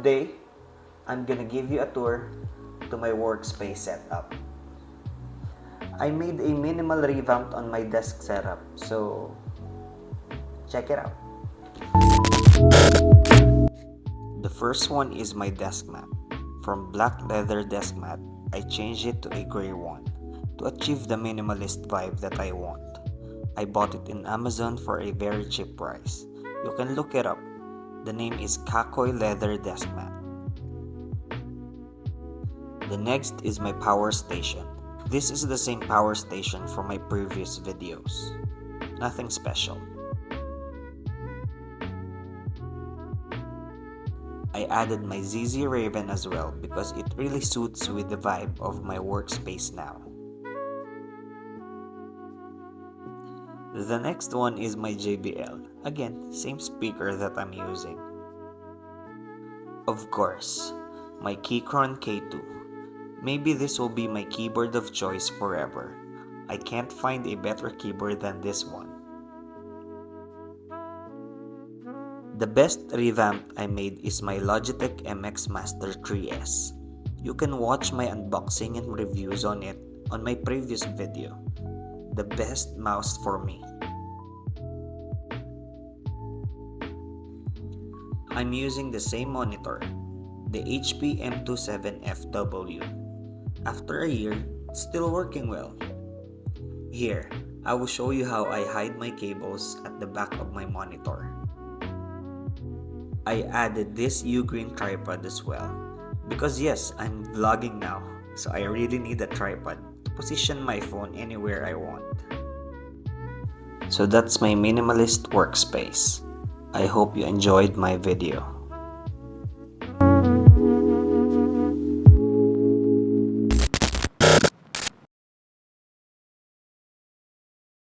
Today, I'm gonna give you a tour to my workspace setup. I made a minimal revamp on my desk setup, so check it out. The first one is my desk mat. From black leather desk mat, I changed it to a gray one to achieve the minimalist vibe that I want. I bought it in Amazon for a very cheap price. You can look it up. The name is Kakoy Leather Desk Mat. The next is my power station. This is the same power station from my previous videos. Nothing special. I added my ZZ Raven as well because it really suits with the vibe of my workspace now. The next one is my JBL. Again, same speaker that I'm using. Of course, my Keychron K2. Maybe this will be my keyboard of choice forever. I can't find a better keyboard than this one. The best revamp I made is my Logitech MX Master 3S. You can watch my unboxing and reviews on it on my previous video. The best mouse for me. I'm using the same monitor, the HP M27FW. After a year, it's still working well. Here, I will show you how I hide my cables at the back of my monitor. I added this U-green tripod as well because yes, I'm vlogging now, so I really need a tripod to position my phone anywhere I want. So that's my minimalist workspace. I hope you enjoyed my video.